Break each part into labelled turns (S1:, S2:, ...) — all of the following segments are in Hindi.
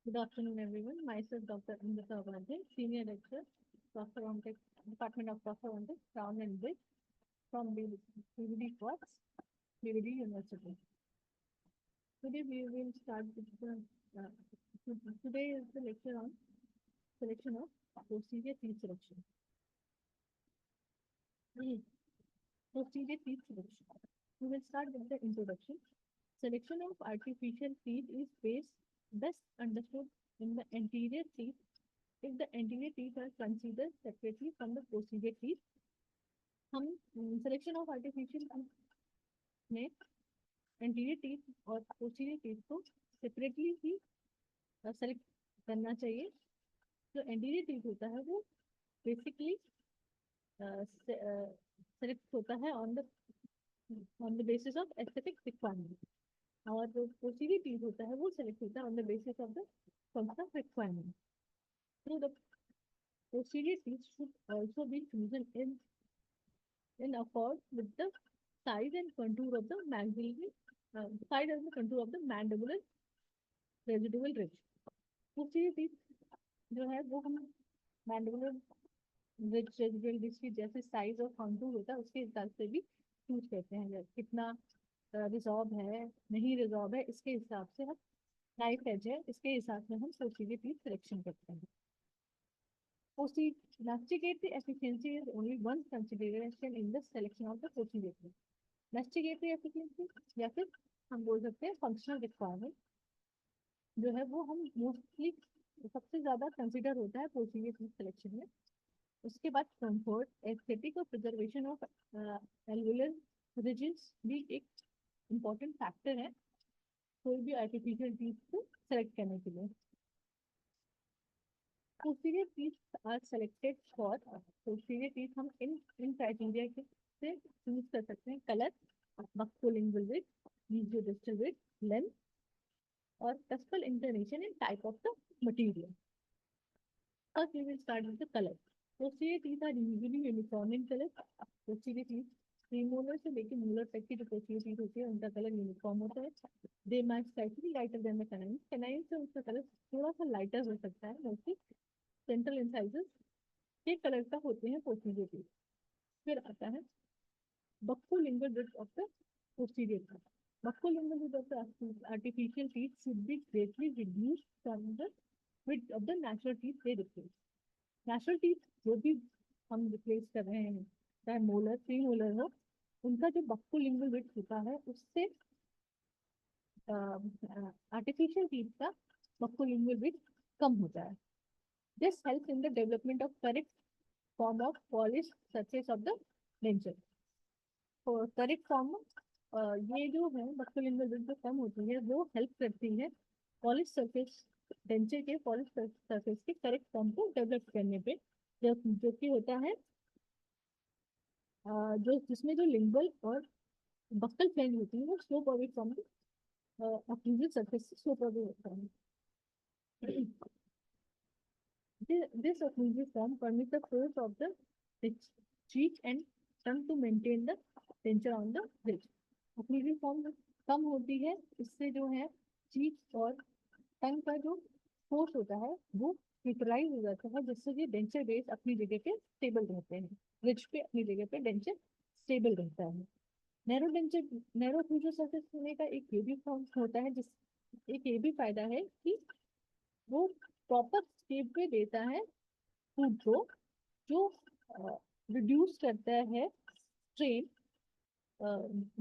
S1: Good afternoon, everyone. Myself, Dr. Amrita Upadhyay, Senior Lecturer, Orthodontic, Department of Orthodontics, Crown and Bridge, from BVD Quartz, BVD University. Today we will start with uh, today is the lecture on selection of posterior teeth selection. Posterior teeth selection. We will start with the introduction. Selection of artificial teeth is best understood in the anterior teeth if the anterior teeth are considered separately from the posterior teeth. हम सिलेक्शन ऑफ आर्टिफिशियल में एंटीरियर टीथ और पोस्टीरियर टीथ को सेपरेटली ही सेलेक्ट करना चाहिए. जो एंटीरियर टीथ होता है वो बेसिकली सेलेक्ट होता है on the basis of aesthetic requirement, और जो पोस्टीरियर टीथ होता है वो सेलेक्ट होता है on the basis of the functional requirement. So the posterior teeth should also be chosen in accord with the size and contour of the maxillary, size and the contour of the mandibular residual ridge. posterior teeth जो है वो हम mandibular ridge residual ridge की जैसे साइज और कंटूर होता है उसके हिसाब से भी चूज करते हैं. कितना रिजॉर्व है नहीं रिजॉर्व है इसके हिसाब से हम नाइफ एज है इसके हिसाब से हम posterior teeth सिलेक्शन करते हैं. Masticatory efficiency is only one consideration in the selection of the posterior teeth. Masticatory efficiency या फिर हम बोल सकते हैं फंक्शनल रिक्वायरमेंट जो है वो हम मोस्टली सबसे ज्यादा कंसिडर होता है पोस्टीरियर टीथ सिलेक्शन में. उसके बाद कंफर्ट, एस्थेटिक और प्रिजर्वेशन ऑफ एल्वुलर रिजेस भी एक इम्पोर्टेंट फैक्टर है कोई भी आर्टिफिशियल टीथ को सेलेक्ट करने के लिए. posterior teeth are selected for posterior teeth हम इन क्राइटेरिया के से चूज कर सकते हैं. Colour, buccolingual width, mesiodistal width, length और custal inclination and type of the material. First we will start with the color. Posterior teeth are usually uniform in color. Posterior teeth premolar से लेके molar तक की जो posterior teeth होती है उनका कलर यूनिफॉर्म होता है. They might slightly lighter than the canine. Canine से उसका कलर थोड़ा सा लाइटर हो सकता है. मोस्टली सेंट्रल इंसाइजेस के कलर का होते हैं posterior teeth. फिर आता है buccolingual width of the posterior teeth. Buccolingual width of the artificial teeth should be greatly reduced from the width of the natural teeth they replace. Natural teeth जो भी हम रिप्लेस कर रहे हैं चाहे मोलर प्री मोलर हो उनका जो buccolingual width होता है उससे आर्टिफिशियल टीथ का buccolingual width कम होता है. This helps in the development of correct form of polished surface of the denture. Correct form ये जो है buccolingual width जो कम होती है वो हेल्प करती है पॉलिश सरफेस डेंचर के पॉलिश सरफेस के करेक्ट फॉर्म को डेवलप करने पे. जो कि होता है जो जिसमें जो लिंगुअल और बक्कल फ्लेंज होती है वो slope away from the occlusive surface से स्लोप अवे होता है. This occlusive form permits the force of the cheek and tongue to maintain the denture on the ridge. Occlusive form कम होती है इससे जो है चीक और टंग का जो फोर्स होता है वो न्यूट्रलाइज हो जाता है जिससे कि डेंचर बेस अपनी जगह पे स्टेबल रहते हैं. रिज पे अपनी जगह पे डेंचर स्टेबल रहता है. नैरो फ्यूचर सरफेस होने का एक ये भी फॉर्म होता है जिस एक ये भी फायदा है कि वो प्रॉपर शेप पे देता है फूड को जो रिड्यूस करता है स्ट्रेन,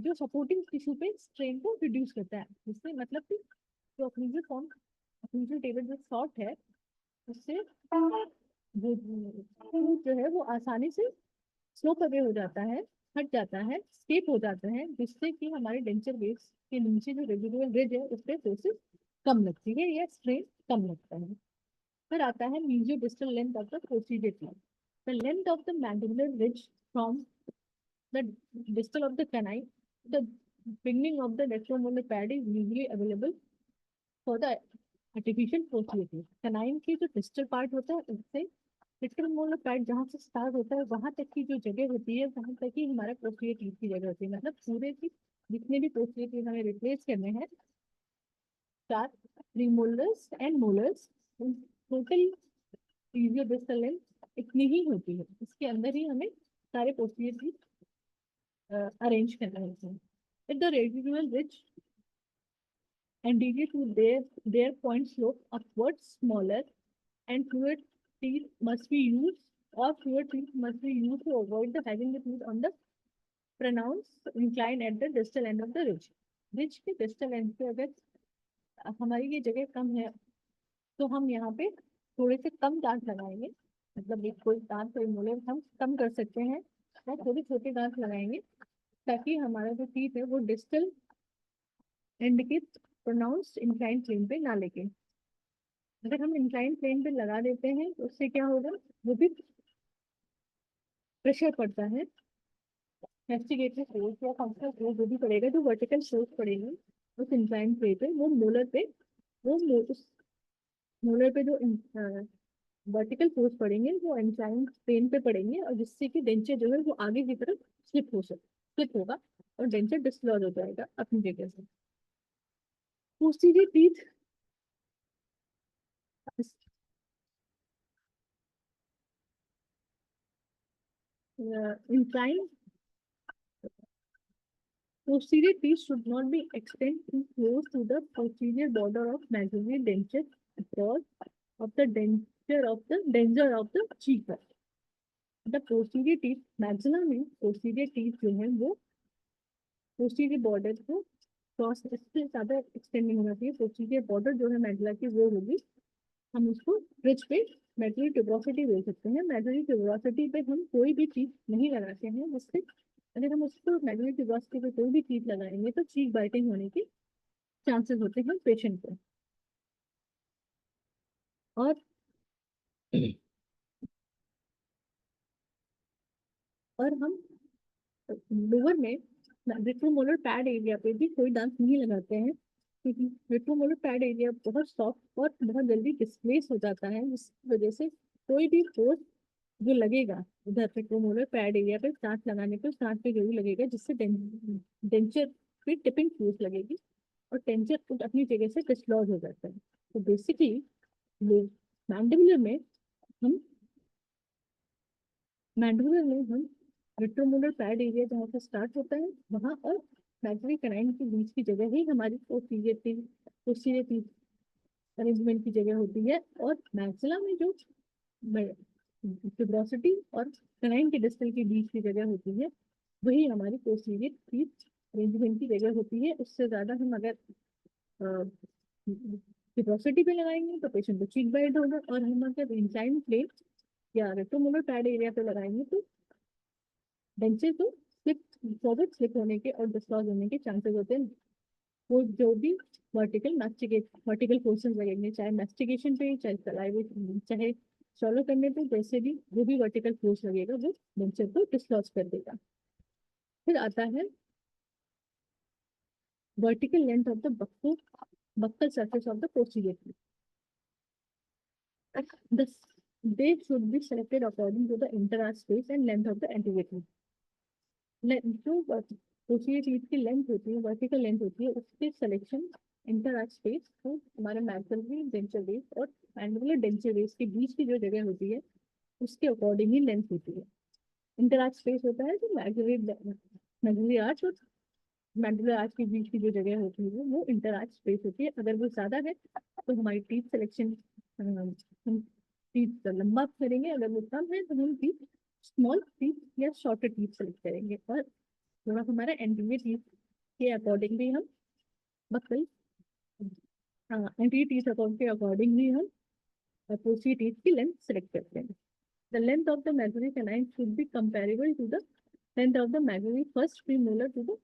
S1: जो सपोर्टिंग टिश्यू पे स्ट्रेन को रिड्यूस करता है. जिससे मतलब कि जो अक्लूसिव फॉर्म अक्लूसिव टेबल जो शॉर्ट है उससे जो है वो आसानी से स्लोप अवे हो जाता है, हट जाता है, स्केप हो जाता है जिससे कि हमारे डेंचर बेस के नीचे जो रेजिडुअल रिज है उस पर फोर्सेस कम लगती है या स्ट्रेन कम लगता है. फिर आता है mesiodistal length of the posterior teeth. The length of the mandibular ridge from the distal of the canine, the beginning of the retromolar pad is usually available for the artificial posterior teeth. Canine की जो distal part होता है उससे retromolar pad जहाँ से start होता है वहां तक की जो जगह होती है वहां तक ही हमारा posterior teeth की जगह होती है. मतलब पूरे की जितने भी posterior teeth हमें replace करने हैं 4 premolars and molars, total period distal length इतनी ही होती है, इसके अंदर ही हमें सारे पोस्टीरियर टीथ अरेंज करना होते हैं. If the residual ridge anterior to their point slope upwards smaller, and fluid teeth must be used, or fluid teeth must be used to avoid the having the teeth on the pronounced incline at the distal end of the ridge. Ridge के distal end पे अगर हमारी ये जगह कम है तो हम यहाँ पे थोड़े से कम दांत लगाएंगे, मतलब एक कोई दांत कोई मोलर हम कम कर सकते हैं या थोड़े छोटे दांत लगाएंगे ताकि हमारा जो टीथ है वो डिस्टल एंड के प्रोनाउंस्ड इंक्लाइन प्लेन पे ना लेके. अगर हम इंक्लाइन प्लेन पे लगा देते हैं तो उससे क्या होगा, वो भी प्रेशर पड़ता है, मैस्टिकेटरी फोर्स या फंक्शनल फोर्स जो भी पड़ेगा, जो वर्टिकल फोर्स पड़ेगी उस इंक्लाइन प्लेन पे, वो मोलर पे, उस मोलर पे जो वर्टिकल फोर्स पड़ेंगे वो इंक्लाइन प्लेन पे पड़ेंगे, और जिससे कि डेंचर जो है वो आगे की तरफ स्लिप होगा और डेंचर डिसलॉज हो जाएगा अपनी जगह से. Posterior teeth incline posterior teeth should not be extended too close to the posterior border of maxillary denture because of the danger of the cheek. The posterior teeth maxilla में posterior teeth जो है वो posterior border को क्रॉस, इससे ज्यादा एक्सटेंड नहीं होना चाहिए. posterior border जो है maxilla की वो होगी, हम उसको ब्रिज पे मैक्सिलरी ट्यूबरोसिटी बोल सकते हैं. मैक्सिलरी ट्यूबरोसिटी पे हम कोई भी चीज नहीं लगाते हैं, जिससे अगर हम उसको मैक्सिलरी ट्यूबरोसिटी पे कोई भी चीज लगाएंगे तो चीक बाइटिंग होने के चांसेस होते हैं पेशेंट को. और हम लोअर में रेट्रोमोलर पैड एरिया पे भी कोई दांत नहीं लगाते हैं, क्योंकि रेट्रोमोलर पैड एरिया बहुत सॉफ्ट और बहुत जल्दी डिस्प्लेस हो जाता है, जिसकी वजह से कोई भी फोर्स जो लगेगा उधर रेट्रोमोलर पैड एरिया पे दांत लगाने पे दांत पे जरूर लगेगा, जिससे डेंचर पे टिपिंग फोर्स लगेगी और डेंचर अपनी जगह से डिसलॉज हो जाता है. तो बेसिकली मैंडिबुलर में हम रेट्रोमोलर पैड एरिया जहाँ से स्टार्ट होता है वहाँ और मैक्सिलरी कैनाइन के बीच की जगह ही हमारी पोस्टीरियर टीथ अरेंजमेंट की जगह होती है, और मैक्सिला में जो ट्यूबरोसिटी और कैनाइन के डिस्टल के बीच की जगह होती है वही हमारी पोस्टीरियर टीथ अरेंजमेंट की जगह होती है. उससे ज्यादा हम अगर ट्यूबरोसिटी पे लगाएंगे तो पेशेंट को चीक बाइट होगा, और हम अगर इंक्लाइन प्लेन या रेट्रोमोलर पैड एरिया पे लगाएंगे तो डेंचर को स्लिप होने के और डिसलॉज होने के चांसेस होते हैं. वो जो भी वर्टिकल फोर्सेस लगेंगे, चाहे मैस्टिकेशन पे, चाहे सलाइवेशन, चाहे सॉलो करने पे, जैसे भी जो भी वर्टिकल फोर्स लगेगा वो डेंचर को डिसलॉज कर देगा. फिर आता है vertical length of the buccal surface of the posterior teeth. The, they should be selected according to the interarch space and length of the anterior teeth. जो posterior teeth की लेंथ होती है, वर्टिकल लेंथ होती है, उसके सिलेक्शन इंटरआर्च स्पेस तो हमारे मैक्सिलरी डेंचर बेस और मैंडिबुलर डेंचर बेस के बीच की जो जगह होती है उसके अकॉर्डिंग ही लेंथ होती है. इंटरआर्च स्पेस होता है जो मैक्सिलरी आर्च और मैंडिबुलर आर्च के बीच की जो जगह होती है वो इंटरआर्च स्पेस होती है. अगर वो ज्यादा है तो हमारी टीथ सिलेक्शन हम टीथ लंबा करेंगे, अगर वो कम है तो हम टीथ स्मॉल टीथ या शॉर्टर टीथ सेलेक्ट करेंगे, और थोड़ा हमारा एंटीरियर टीथ के अकॉर्डिंग भी हम बक्कल एंटीरियर टीथ के अकॉर्डिंग भी हम पोस्टीरियर टीथ की लेंथ सेलेक्ट करते हैं. The length of the maxillary canine should be comparable to the length of the maxillary first premolar to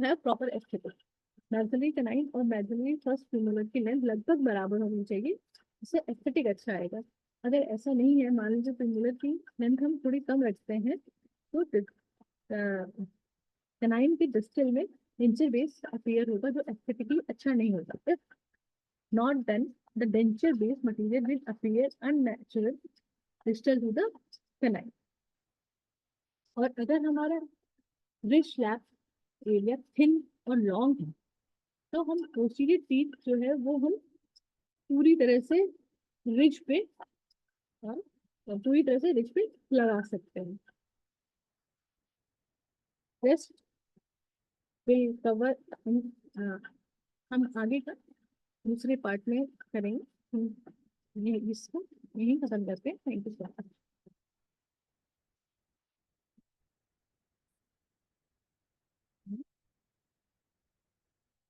S1: have proper aesthetics. Maxillary canine और मैक्सिलरी फर्स्ट प्रीमोलर की लेंथ लगभग बराबर होनी चाहिए, इससे एस्थेटिक अच्छा आएगा. अगर ऐसा नहीं है, मान लीजिए प्रीमोलर की लेंथ हम थोड़ी कम रखते हैं तो कैनाइन के डिस्टल में डेंचर बेस अपीयर होगा जो एस्थेटिकली अच्छा नहीं होता. If not done the denture base material will appear unnatural distal to the canine. और अगर हमारा रिच लैप एरिया थिन और लॉन्ग है तो हम पोस्टीरियर टीथ जो है वो हम पूरी तरह से रिज पे और पूरी तरह से रिज पे लगा सकते हैं। रेस्ट विल कवर हम आगे का दूसरे पार्ट में करेंगे। हम ये इसको यही खत्म करते हैं। Thank you so much.